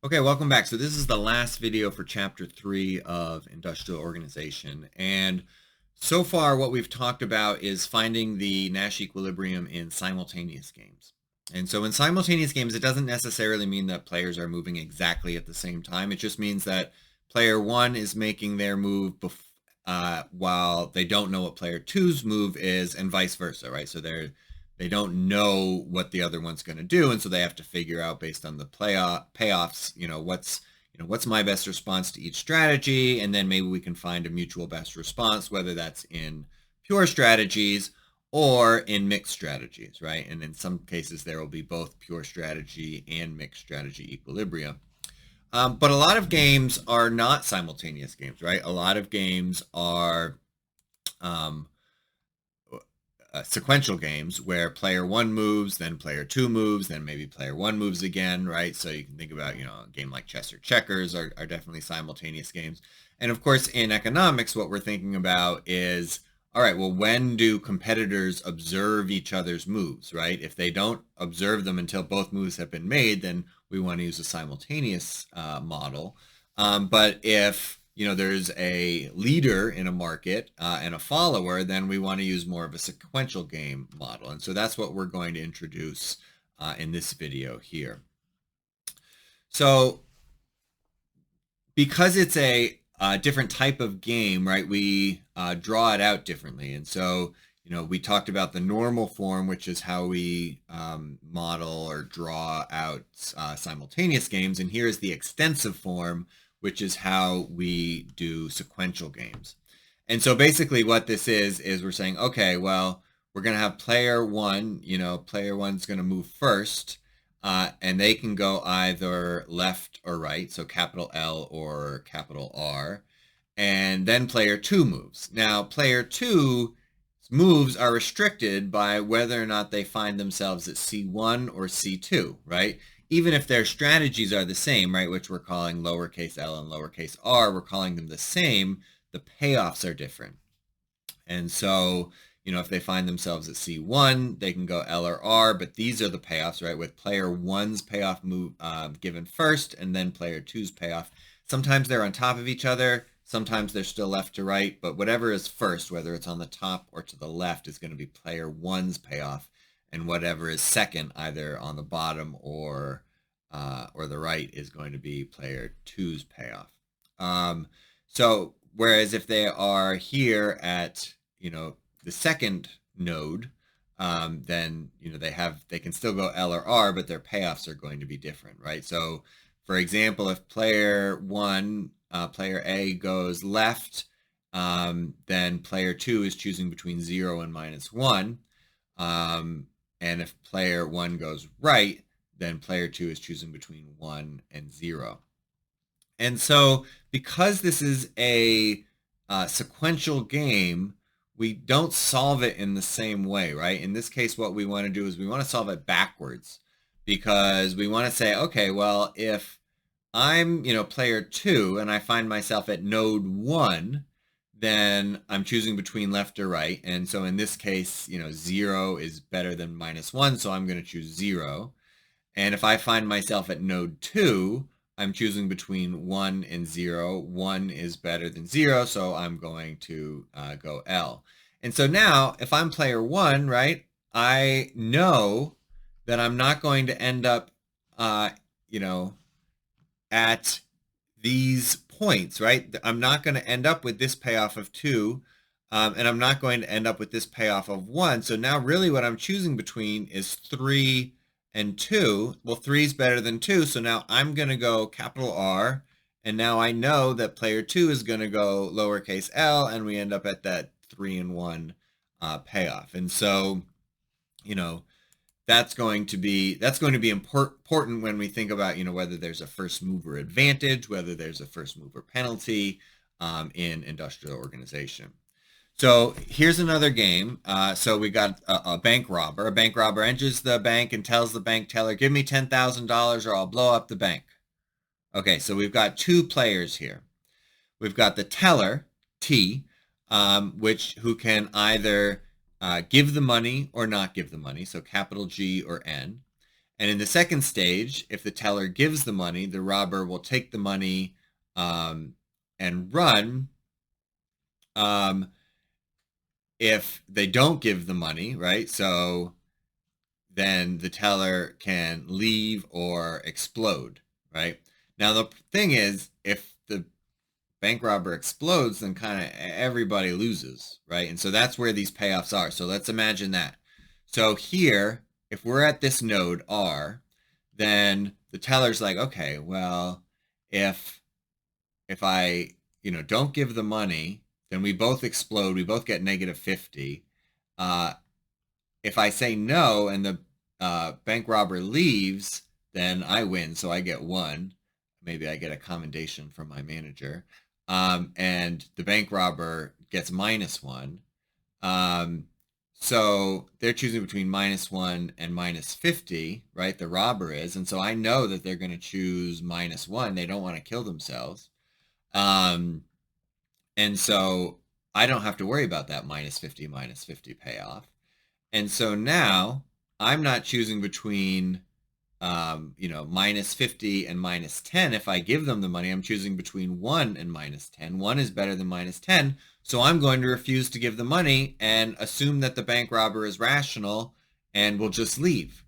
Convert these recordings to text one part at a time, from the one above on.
Okay, welcome back. So this is the last video for chapter 3 of industrial organization. And so far what we've talked about is finding the Nash equilibrium in simultaneous games. And so in simultaneous games, it doesn't necessarily mean that players are moving exactly at the same time. It just means that player 1 is making their move while they don't know what player two's move is, and vice versa, right? So they don't know what the other one's going to do, and so they have to figure out based on the payoffs, what's my best response to each strategy, and then maybe we can find a mutual best response, whether that's in pure strategies or in mixed strategies, right? And in some cases, there will be both pure strategy and mixed strategy equilibria. But a lot of games are not simultaneous games, right? A lot of games are um, sequential games where player 1 moves, then player 2 moves, then maybe player 1 moves again, right? So you can think about, a game like chess or checkers are definitely simultaneous games. And of course, in economics, what we're thinking about is, all right, well, when do competitors observe each other's moves, right? If they don't observe them until both moves have been made, then we want to use a simultaneous model. But if there's a leader in a market and a follower, then we want to use more of a sequential game model. And so that's what we're going to introduce in this video here. So because it's a different type of game, right, we draw it out differently. And so, we talked about the normal form, which is how we model or draw out simultaneous games. And here is the extensive form, which is how we do sequential games. And so basically what this is we're saying, okay, well, we're going to have player 1, player 1's going to move first, and they can go either left or right, so capital L or capital R, and then player 2 moves. Now, player 2 moves are restricted by whether or not they find themselves at C1 or C2, right? Even if their strategies are the same, right, which we're calling lowercase l and lowercase r, we're calling them the same, the payoffs are different. And so, if they find themselves at C1, they can go L or R, but these are the payoffs, right, with player 1's payoff move given first, and then player 2's payoff. Sometimes they're on top of each other, sometimes they're still left to right, but whatever is first, whether it's on the top or to the left, is going to be player 1's payoff, and whatever is second, either on the bottom or the right, is going to be player 2's payoff. So whereas if they are here at the second node, then they can still go L or R, but their payoffs are going to be different, right? So for example, if player 1, player A goes left, then player 2 is choosing between 0 and -1. And if player 1 goes right, then player 2 is choosing between 1 and 0. And so because this is a sequential game, we don't solve it in the same way, right? In this case, what we want to do is we want to solve it backwards, because we want to say, okay, well, if I'm, player 2 and I find myself at node 1, then I'm choosing between left or right. And so in this case, 0 is better than -1, so I'm going to choose 0. And if I find myself at node 2, I'm choosing between 1 and 0. 1 is better than 0, so I'm going to go L. And so now, if I'm player 1, right, I know that I'm not going to end up, at these points, right? I'm not going to end up with this payoff of 2, and I'm not going to end up with this payoff of 1. So now really what I'm choosing between is 3 and 2. Well, 3 is better than 2, so now I'm going to go capital R, and now I know that player 2 is going to go lowercase l, and we end up at that 3 and 1 payoff. And so, that's going to be important when we think about whether there's a first mover advantage, whether there's a first mover penalty in industrial organization. So here's another game. So we got a bank robber. A bank robber enters the bank and tells the bank teller, "Give me $10,000 or I'll blow up the bank." Okay, so we've got two players here. We've got the teller, T, who can either give the money or not give the money, so capital G or N. And in the second stage, if the teller gives the money, the robber will take the money and run. If they don't give the money, right? So then the teller can leave or explode, right? Now, the thing is, if the bank robber explodes, then kind of everybody loses, right? And so that's where these payoffs are. So let's imagine that. So here, if we're at this node R, then the teller's like, okay, well, if I, don't give the money, then we both explode. We both get -50. If I say no and the bank robber leaves, then I win, so I get 1. Maybe I get a commendation from my manager. And the bank robber gets -1. So they're choosing between -1 and -50, right? The robber is. And so I know that they're going to choose -1. They don't want to kill themselves. And so I don't have to worry about that -50 payoff. And so now I'm not choosing between, -50 and -10. If I give them the money, I'm choosing between 1 and -10. 1 is better than -10. So I'm going to refuse to give the money and assume that the bank robber is rational and will just leave.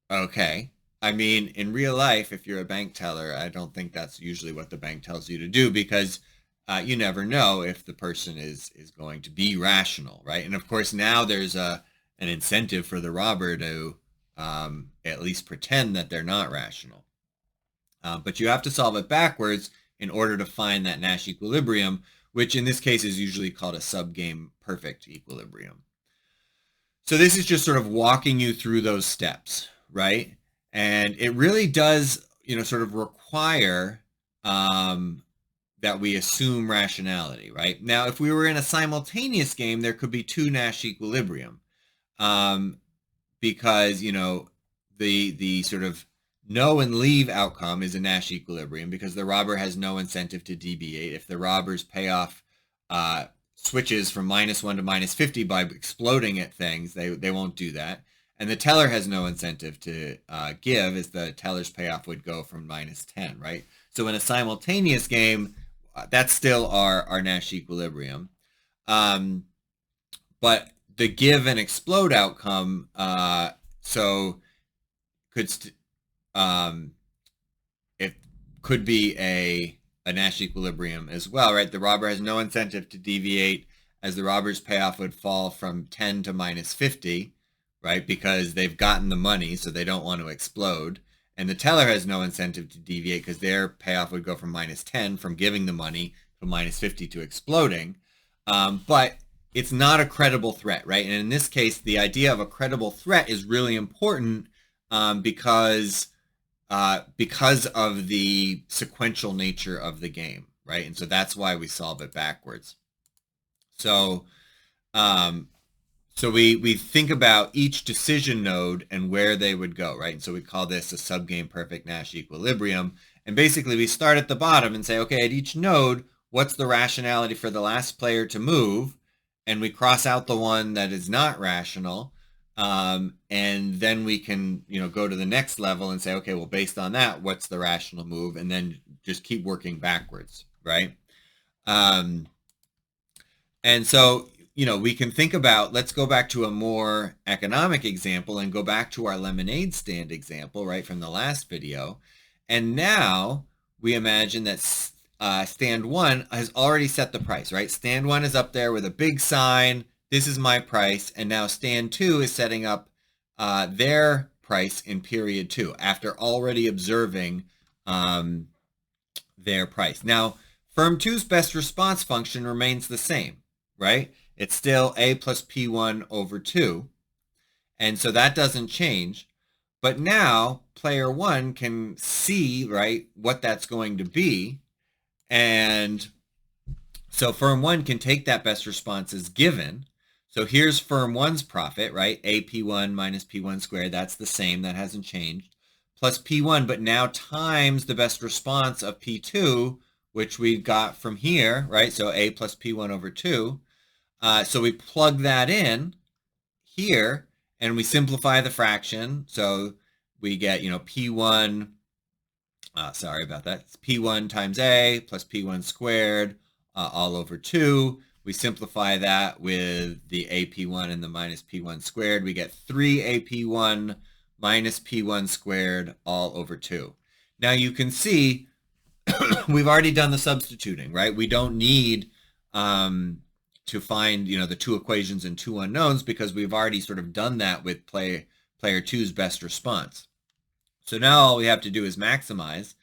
Okay. I mean, in real life, if you're a bank teller, I don't think that's usually what the bank tells you to do, because you never know if the person is going to be rational, right? And of course, now there's an incentive for the robber to at least pretend that they're not rational. But you have to solve it backwards in order to find that Nash equilibrium, which in this case is usually called a subgame perfect equilibrium. So this is just sort of walking you through those steps, right? And it really does, sort of require that we assume rationality, right? Now, if we were in a simultaneous game, there could be 2 Nash equilibrium, because, the sort of no and leave outcome is a Nash equilibrium because the robber has no incentive to deviate. If the robber's payoff switches from -1 to -50 by exploding at things, they won't do that. And the teller has no incentive to give, as the teller's payoff would go from -10, right? So in a simultaneous game, that's still our Nash equilibrium. But the give and explode outcome, it could be a Nash equilibrium as well, right? The robber has no incentive to deviate, as the robber's payoff would fall from 10 to -50, right? Because they've gotten the money, so they don't want to explode. And the teller has no incentive to deviate because their payoff would go from -10 from giving the money to -50 to exploding. But it's not a credible threat, right? And in this case, the idea of a credible threat is really important because of the sequential nature of the game, right? And so that's why we solve it backwards. So we think about each decision node and where they would go, right? And so we call this a subgame perfect Nash equilibrium. And basically we start at the bottom and say, okay, at each node, what's the rationality for the last player to move? And we cross out the one that is not rational. And then we can, go to the next level and say, okay, well, based on that, what's the rational move? And then just keep working backwards, right? And so, we can think about, let's go back to a more economic example and go back to our lemonade stand example, right, from the last video. And now we imagine that stand 1 has already set the price, right? Stand 1 is up there with a big sign. This is my price. And now stand 2 is setting up their price in period 2 after already observing their price. Now, firm 2's best response function remains the same, right? It's still a plus P1 over 2. And so that doesn't change. But now player 1 can see, right, what that's going to be. And so firm 1 can take that best response as given. So here's firm 1's profit, right? A P1 minus P1 squared. That's the same. That hasn't changed. Plus P1, but now times the best response of P2, which we got from here, right? So A plus P1 over 2. So we plug that in here, and we simplify the fraction. So we get, P1, sorry about that, it's P1 times A plus P1 squared all over 2. We simplify that with the AP1 and the minus P1 squared. We get 3AP1 minus P1 squared all over 2. Now you can see we've already done the substituting, right? We don't need to find, the two equations and two unknowns, because we've already sort of done that with player 2's best response. So now all we have to do is maximize.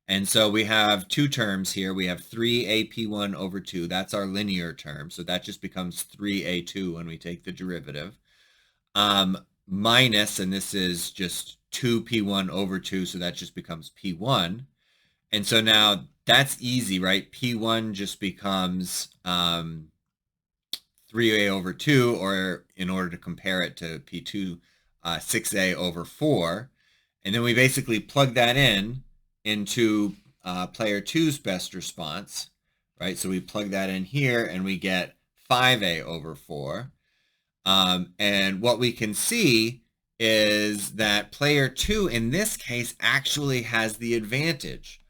And so we have two terms here. We have 3AP1 over 2. That's our linear term. So that just becomes 3A2 when we take the derivative. Minus, and this is just 2P1 over 2, so that just becomes P1. And so now that's easy, right? P1 just becomes 3A over 2, or in order to compare it to P2, 6A over 4. And then we basically plug that into player 2's best response, right? So we plug that in here and we get 5A over 4. And what we can see is that player 2 in this case actually has the advantage.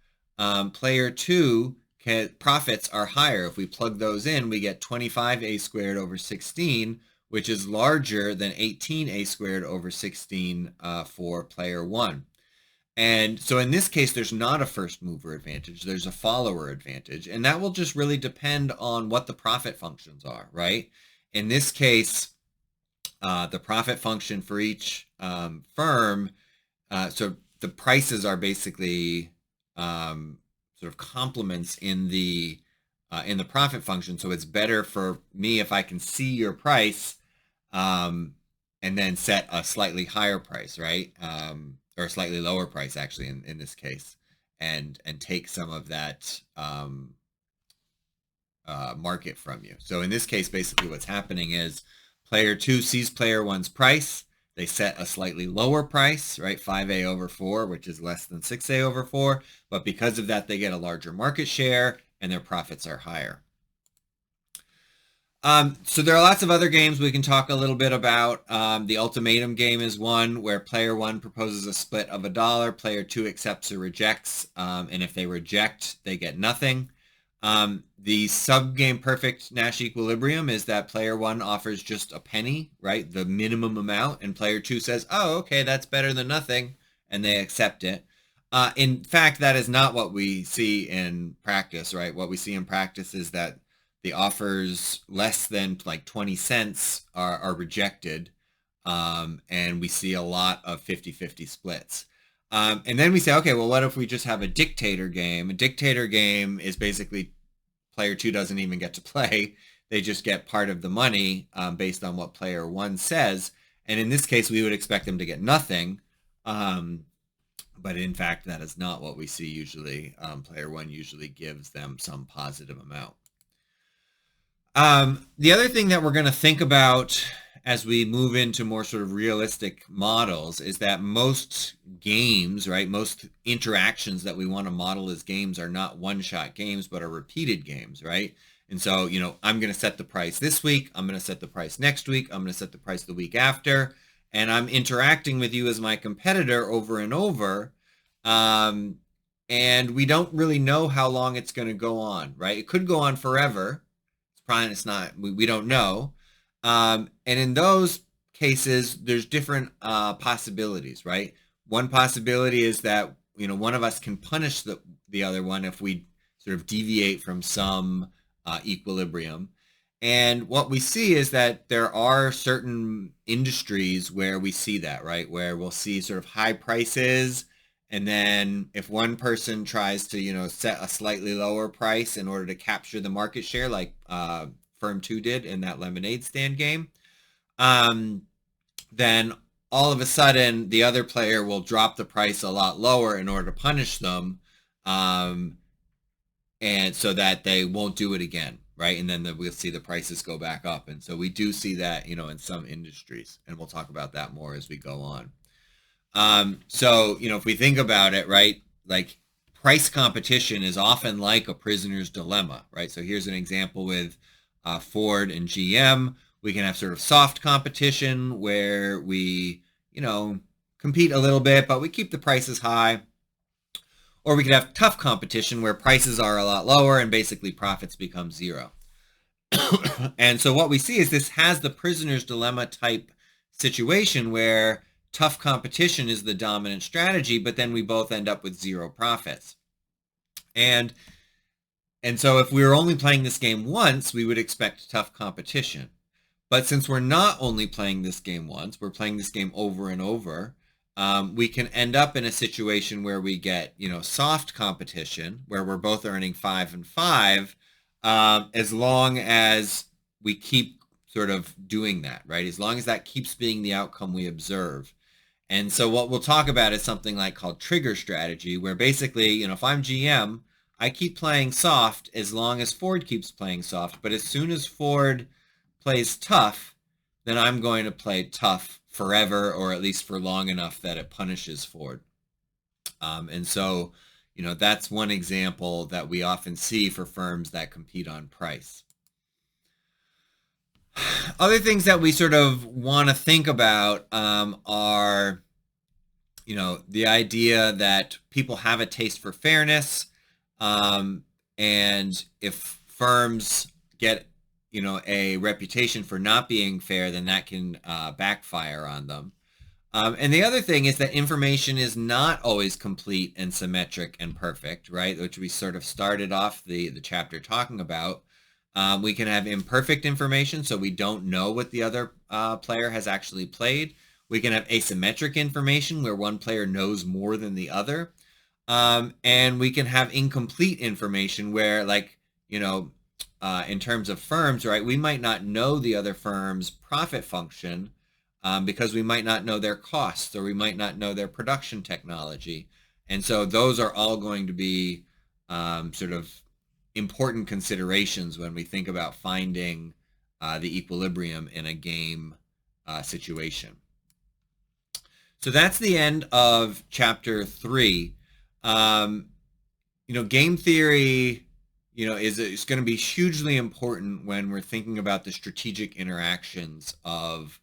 Player 2 profits are higher. If we plug those in, we get 25A squared over 16, which is larger than 18A squared over 16 for player 1. And so in this case, there's not a first mover advantage, there's a follower advantage. And that will just really depend on what the profit functions are, right? In this case, the profit function for each firm, so the prices are basically sort of complements in the profit function. So it's better for me if I can see your price and then set a slightly higher price, right? Or a slightly lower price, actually, in this case, and take some of that market from you. So in this case, basically what's happening is player 2 sees player 1's price. They set a slightly lower price, right? 5A over 4, which is less than 6A over 4. But because of that, they get a larger market share and their profits are higher. So there are lots of other games we can talk a little bit about. The ultimatum game is one where player 1 proposes a split of $1, player 2 accepts or rejects, and if they reject, they get nothing. The sub-game perfect Nash equilibrium is that player 1 offers just a penny, right, the minimum amount, and player 2 says, oh, okay, that's better than nothing, and they accept it. In fact, that is not what we see in practice, right? What we see in practice is that the offers less than like 20 cents are rejected, and we see a lot of 50-50 splits. And then we say, okay, well, what if we just have a dictator game? A dictator game is basically player 2 doesn't even get to play. They just get part of the money based on what player 1 says. And in this case, we would expect them to get nothing. But in fact, that is not what we see usually. Player 1 usually gives them some positive amount. The other thing that we're going to think about as we move into more sort of realistic models is that most games, right, most interactions that we want to model as games are not one-shot games, but are repeated games, right? And so, I'm going to set the price this week, I'm going to set the price next week, I'm going to set the price the week after, and I'm interacting with you as my competitor over and over, and we don't really know how long it's going to go on, right? It could go on forever. It's not, we don't know. And in those cases, there's different possibilities, right? One possibility is that, one of us can punish the other one if we sort of deviate from some equilibrium. And what we see is that there are certain industries where we see that, right? Where we'll see sort of high prices, and then if one person tries to, set a slightly lower price in order to capture the market share, like Firm 2 did in that lemonade stand game, then all of a sudden the other player will drop the price a lot lower in order to punish them, and so that they won't do it again, right? And then we'll see the prices go back up. And so we do see that, in some industries, and we'll talk about that more as we go on. So, if we think about it, right, like price competition is often like a prisoner's dilemma, right? So here's an example with Ford and GM, We can have sort of soft competition where we, compete a little bit, but we keep the prices high. Or we could have tough competition where prices are a lot lower and basically profits become zero. And so what we see is this has the prisoner's dilemma type situation where tough competition is the dominant strategy, but then we both end up with zero profits. And so if we were only playing this game once, we would expect tough competition. But since we're not only playing this game once, we're playing this game over and over, we can end up in a situation where we get, soft competition, where we're both earning 5 and 5, as long as we keep sort of doing that, right? As long as that keeps being the outcome we observe. And so what we'll talk about is something like called trigger strategy, where basically, if I'm GM, I keep playing soft as long as Ford keeps playing soft. But as soon as Ford plays tough, then I'm going to play tough forever, or at least for long enough that it punishes Ford. And so, that's one example that we often see for firms that compete on price. Other things that we sort of want to think about are, the idea that people have a taste for fairness, and if firms get, a reputation for not being fair, then that can backfire on them. And the other thing is that information is not always complete and symmetric and perfect, right? Which we sort of started off the chapter talking about. We can have imperfect information, so we don't know what the other player has actually played. We can have asymmetric information where one player knows more than the other. And we can have incomplete information where, like, in terms of firms, right, we might not know the other firm's profit function because we might not know their costs, or we might not know their production technology. And so those are all going to be sort of important considerations when we think about finding the equilibrium in a game situation. So that's the end of chapter 3. Game theory, is going to be hugely important when we're thinking about the strategic interactions of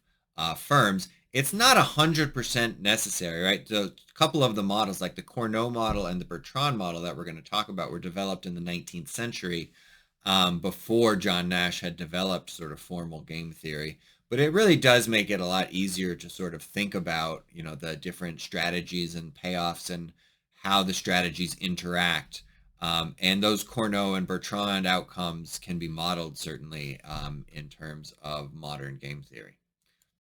firms. It's not 100% necessary, right? So a couple of the models, like the Cournot model and the Bertrand model that we're going to talk about, were developed in the 19th century before John Nash had developed sort of formal game theory. But it really does make it a lot easier to sort of think about, the different strategies and payoffs and how the strategies interact. And those Cournot and Bertrand outcomes can be modeled certainly in terms of modern game theory.